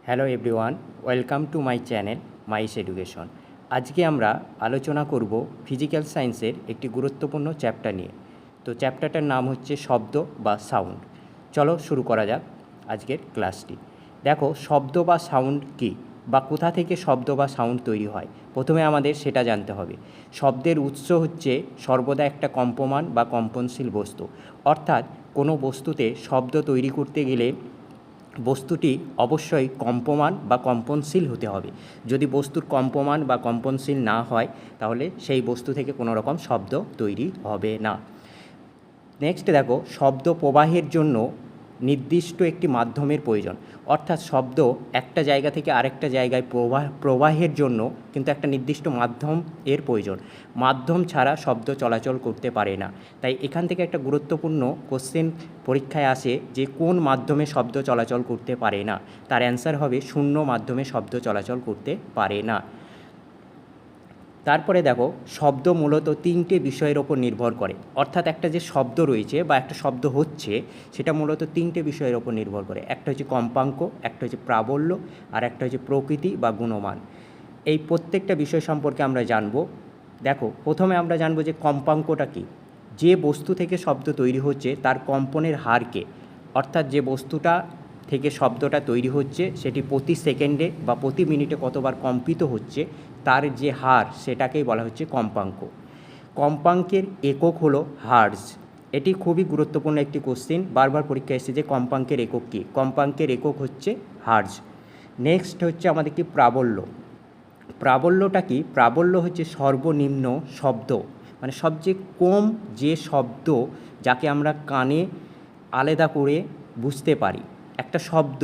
Hello everyone, welcome to my channel Mice education. আজকে আমরা আলোচনা করব ফিজিক্যাল সায়েন্সের একটি গুরুত্বপূর্ণ চ্যাপ্টার নিয়ে। তো চ্যাপ্টারটার নাম হচ্ছে শব্দ বা সাউন্ড। চলো শুরু করা যাক আজকের ক্লাসটি। দেখো, শব্দ বা সাউন্ড কী বা কোথা থেকে শব্দ বা সাউন্ড তৈরি হয়, প্রথমে আমাদের সেটা জানতে হবে। শব্দের উৎস হচ্ছে সর্বদা একটা কম্পমান বা কম্পনশীল বস্তু, অর্থাৎ কোনো বস্তুতে শব্দ তৈরি করতে গেলে বস্তুটি অবশ্যই কম্পমান বা কম্পনশীল হতে হবে। যদি বস্তুর কম্পমান বা কম্পনশীল না হয়, তাহলে সেই বস্তু থেকে কোনো রকম শব্দ তৈরি হবে না। নেক্সট দেখো, শব্দ প্রবাহের জন্য নির্দিষ্ট একটি মাধ্যমের প্রয়োজন, অর্থাৎ শব্দ একটা জায়গা থেকে আরেকটা জায়গায় প্রবাহের জন্য কিন্তু একটা নির্দিষ্ট মাধ্যম এর প্রয়োজন। মাধ্যম ছাড়া শব্দ চলাচল করতে পারে না। তাই এখান থেকে একটা গুরুত্বপূর্ণ কোশ্চেন পরীক্ষায় আসে যে কোন মাধ্যমে শব্দ চলাচল করতে পারে না। তার অ্যান্সার হবে শূন্য মাধ্যমে শব্দ চলাচল করতে পারে না। তারপরে দেখো, শব্দ মূলত তিনটে বিষয়ের ওপর নির্ভর করে, অর্থাৎ একটা যে শব্দ রয়েছে বা একটা শব্দ হচ্ছে, সেটা মূলত তিনটে বিষয়ের ওপর নির্ভর করে। একটা হচ্ছে কম্পাঙ্ক, একটা হচ্ছে প্রাবল্য, আর একটা হচ্ছে প্রকৃতি বা গুণমান। এই প্রত্যেকটা বিষয় সম্পর্কে আমরা জানব। দেখো, প্রথমে আমরা জানব যে কম্পাঙ্কটা কী। যে বস্তু থেকে শব্দ তৈরি হচ্ছে তার কম্পনের হারকে, অর্থাৎ যে বস্তুটা থেকে শব্দটা তৈরি হচ্ছে সেটি প্রতি সেকেন্ডে বা প্রতি মিনিটে কতবার কম্পিত হচ্ছে, তার যে হার সেটাকেই বলা হচ্ছে কম্পাঙ্ক। কম্পাঙ্কের একক হলো হার্জ। এটি খুবই গুরুত্বপূর্ণ একটি কোশ্চেন, বারবার পরীক্ষায় এসেছে যে কম্পাঙ্কের একক কী। কম্পাঙ্কের একক হচ্ছে হার্জ। নেক্সট হচ্ছে আমাদের কি প্রাবল্য। প্রাবল্যটা কি? প্রাবল্য হচ্ছে সর্বনিম্ন শব্দ, মানে সবচেয়ে কম যে শব্দ যাকে আমরা কানে আলাদা করে বুঝতে পারি। একটা শব্দ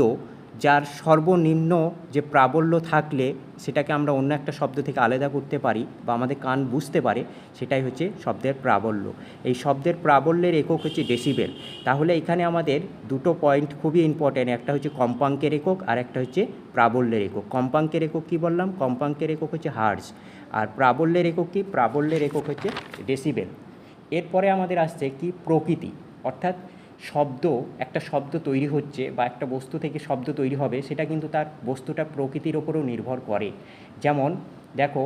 যার সর্বনিম্ন যে প্রাবল্য থাকলে সেটাকে আমরা অন্য একটা শব্দ থেকে আলাদা করতে পারি বা আমাদের কান বুঝতে পারে, সেটাই হচ্ছে শব্দের প্রাবল্য। এই শব্দের প্রাবল্যের একক হচ্ছে ডেসিবেল। তাহলে এখানে আমাদের দুটো পয়েন্ট খুবই ইম্পর্ট্যান্ট, একটা হচ্ছে কম্পাঙ্কের একক আর একটা হচ্ছে প্রাবল্যের একক। কম্পাঙ্কের একক কী বললাম? কম্পাঙ্কের একক হচ্ছে হার্জ। আর প্রাবল্যের একক কী? প্রাবল্যের একক হচ্ছে ডেসিবেল। এরপরে আমাদের আসছে কি? প্রকৃতি। অর্থাৎ শব্দ, একটা শব্দ তৈরি হচ্ছে বা একটা বস্তু থেকে শব্দ তৈরি হবে, সেটা কিন্তু তার বস্তুটা প্রকৃতির ওপরেও নির্ভর করে। যেমন দেখো,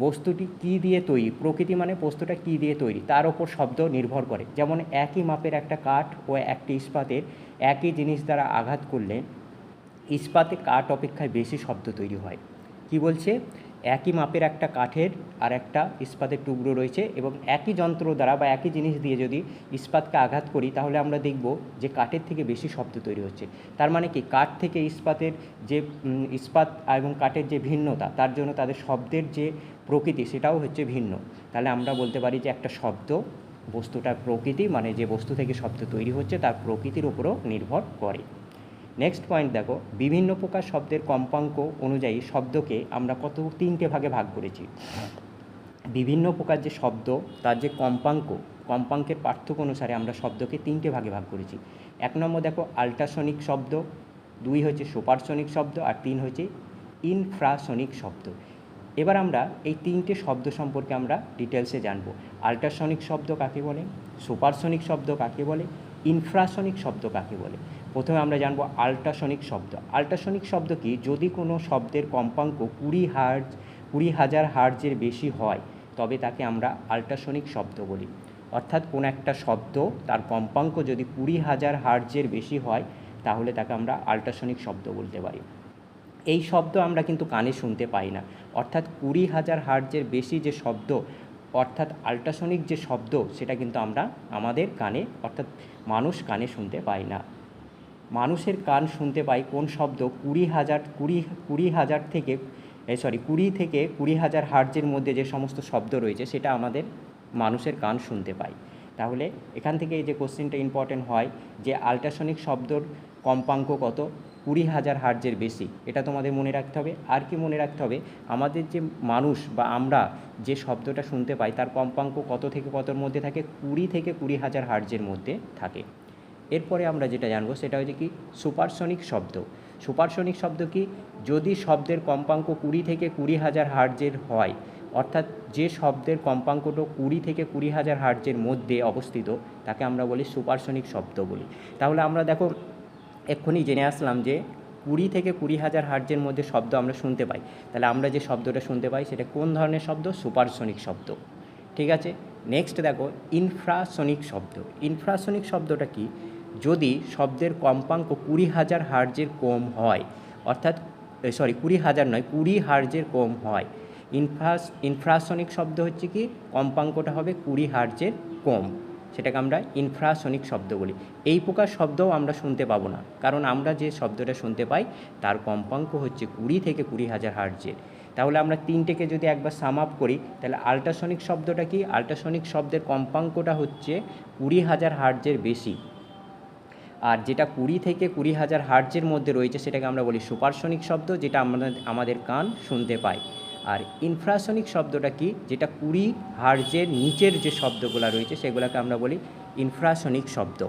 বস্তুটি কী দিয়ে তৈরি, প্রকৃতি মানে বস্তুটা কী দিয়ে তৈরি তার ওপর শব্দ নির্ভর করে। যেমন একই মাপের একটা কাঠ ও একটি ইস্পাতের একই জিনিস দ্বারা আঘাত করলে ইস্পাতে কাঠ অপেক্ষায় বেশি শব্দ তৈরি হয়। কি বলছে? একই মাপের একটা কাঠের আর একটা ইস্পাতের টুকরো রয়েছে এবং একই যন্ত্র দ্বারা বা একই জিনিস দিয়ে যদি ইস্পাতকে আঘাত করি, তাহলে আমরা দেখব যে কাঠের থেকে বেশি শব্দ তৈরি হচ্ছে। তার মানে কি? কাঠ থেকে ইস্পাতের যে ইস্পাত এবং কাঠের যে ভিন্নতা, তার জন্য তাদের শব্দের যে প্রকৃতি সেটাও হচ্ছে ভিন্ন। তাহলে আমরা বলতে পারি যে একটা শব্দ বস্তুটার প্রকৃতি, মানে যে বস্তু থেকে শব্দ তৈরি হচ্ছে তার প্রকৃতির উপরও নির্ভর করে। নেক্সট পয়েন্ট দেখো, বিভিন্ন প্রকার শব্দের কম্পাঙ্ক অনুযায়ী শব্দকে আমরা তিনটে ভাগে ভাগ করেছি। বিভিন্ন প্রকার যে শব্দ তার যে কম্পাঙ্কের পার্থক্য অনুসারে আমরা শব্দকে তিনটে ভাগে ভাগ করেছি। এক নম্বর দেখো আল্ট্রাসনিক শব্দ, দুই হচ্ছে সুপারসনিক শব্দ, আর তিন হচ্ছে ইনফ্রাসনিক শব্দ। এবার আমরা এই তিনটে শব্দ সম্পর্কে আমরা ডিটেলসে জানব। আল্ট্রাসনিক শব্দ কাকে বলে, সুপারসনিক শব্দ কাকে বলে, ইনফ্রাসনিক শব্দ কাকে বলে। প্রথমে আমরা জানব আল্ট্রাসনিক শব্দ। আল্ট্রাসনিক শব্দ কি? যদি কোনো শব্দের কম্পাঙ্ক 20,000 হার্টজের বেশি হয়, তবে তাকে আমরা আল্ট্রাসনিক শব্দ বলি। অর্থাৎ কোনো একটা শব্দ তার কম্পাঙ্ক যদি 20,000 হার্টজের বেশি হয়, তাহলে তাকে আমরা আল্ট্রাসনিক শব্দ বলতে পারি। এই শব্দ আমরা কিন্তু কানে শুনতে পাই না, অর্থাৎ 20,000 হার্টজের বেশি যে শব্দ, অর্থাৎ আল্ট্রাসনিক যে শব্দ, সেটা কিন্তু আমরা আমাদের কানে, অর্থাৎ মানুষ কানে শুনতে পাই না। মানুষের কান শুনতে পাই কোন শব্দ 20,000 থেকে 20,000 হার্টজের মধ্যে যে সমস্ত শব্দ রয়েছে, সেটা আমাদের মানুষের কান শুনতে পাই। তাহলে এখান থেকে এই যে কোশ্চেনটা ইম্পর্টেন্ট হয় যে আল্ট্রাসনিক শব্দর কম্পাঙ্ক কত? 20,000 হার্টজের বেশি। এটা তোমাদের মনে রাখতে হবে। আর কি মনে রাখতে হবে? আমাদের যে মানুষ বা আমরা যে শব্দটা শুনতে পাই তার কম্পাঙ্ক কত থেকে কতর মধ্যে থাকে? 20 থেকে 20,000 হার্টজের মধ্যে থাকে। এরপরে আমরা যেটা জানবো সেটা হচ্ছে কি? সুপারসনিক শব্দ। সুপারসনিক শব্দ কি? যদি শব্দের কম্পাঙ্ক 20 থেকে 20,000 হার্টজের হয়, অর্থাৎ যে শব্দের কম্পাঙ্কটা 20 থেকে 20,000 হার্টজের মধ্যে অবস্থিত, তাকে আমরা বলি সুপারসনিক শব্দ বলি। তাহলে আমরা দেখো এক্ষুনি জেনে আসলাম যে 20 থেকে 20,000 হার্টজের মধ্যে শব্দ আমরা শুনতে পাই, তাহলে আমরা যে শব্দটা শুনতে পাই সেটা কোন ধরনের শব্দ? সুপারসনিক শব্দ। ঠিক আছে, নেক্সট দেখো ইনফ্রাসনিক শব্দ। ইনফ্রাসনিক শব্দটা কি? যদি শব্দের কম্পাঙ্ক 20,000 হার্টজের কম হয়, অর্থাৎ 20,000 নয়, 20 হার্টজের কম হয়। ইনফ্রাসনিক শব্দ হচ্ছে কি, কম্পাঙ্কটা হবে 20 হার্টজের কম, সেটাকে আমরা ইনফ্রাসনিক শব্দ বলি। এই প্রকার শব্দও আমরা শুনতে পাবো না, কারণ আমরা যে শব্দটা শুনতে পাই তার কম্পাঙ্ক হচ্ছে 20 থেকে 20,000 হার্টজের। তাহলে আমরা তিনটেকে যদি একবার সাম আপ করি, তাহলে আল্ট্রাসনিক শব্দটা কি? আল্ট্রাসনিক শব্দের কম্পাঙ্কটা হচ্ছে 20,000 হার্টজের বেশি, আর যেটা 20 থেকে 20,000 হার্টজের মধ্যে রয়েছে সেটাকে আমরা বলি সুপারসনিক শব্দ, যেটা আমাদের কান শুনতে পায়। আর ইনফ্রাসনিক শব্দটা কি? যেটা 20 হার্টজের নিচের যে শব্দগুলো রয়েছে সেগুলোকে আমরা বলি ইনফ্রাসনিক শব্দ।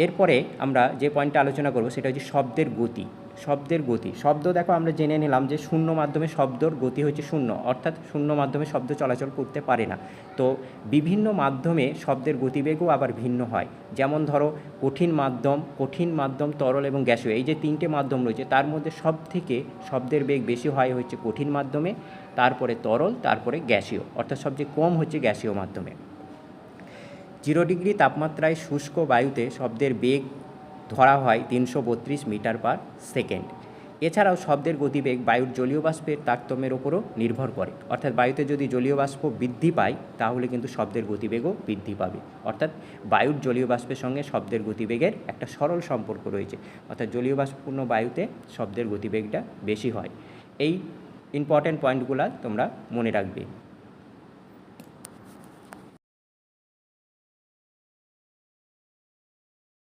এরপরে আমরা যে পয়েন্টটা আলোচনা করব সেটা হচ্ছে শব্দের গতি। শব্দের গতি, শব্দ দেখো আমরা জেনে নিলাম যে শূন্য মাধ্যমে শব্দর গতি হচ্ছে শূন্য, অর্থাৎ শূন্য মাধ্যমে শব্দ চলাচল করতে পারে না। তো বিভিন্ন মাধ্যমে শব্দের গতিবেগও আবার ভিন্ন হয়। যেমন ধরো কঠিন মাধ্যম, তরল এবং গ্যাসীয়, এই যে তিনটে মাধ্যম রয়েছে তার মধ্যে সব থেকে শব্দের বেগ বেশি হয় হচ্ছে কঠিন মাধ্যমে, তারপরে তরল, তারপরে গ্যাসীয়, অর্থাৎ সবচেয়ে কম হচ্ছে গ্যাসীয় মাধ্যমে। 0 ডিগ্রি তাপমাত্রায় শুষ্ক বায়ুতে শব্দের বেগ ধরা হয় 332 মিটার পার সেকেন্ড। এছাড়াও শব্দের গতিবেগ বায়ুর জলীয় বাষ্পের তারতম্যের ওপরও নির্ভর করে, অর্থাৎ বায়ুতে যদি জলীয় বাষ্প বৃদ্ধি পায় তাহলে কিন্তু শব্দের গতিবেগও বৃদ্ধি পাবে। অর্থাৎ বায়ুর জলীয় বাষ্পের সঙ্গে শব্দের গতিবেগের একটা সরল সম্পর্ক রয়েছে, অর্থাৎ জলীয় বাষ্পপূর্ণ বায়ুতে শব্দের গতিবেগটা বেশি হয়। এই ইম্পর্ট্যান্ট পয়েন্টগুলো তোমরা মনে রাখবে।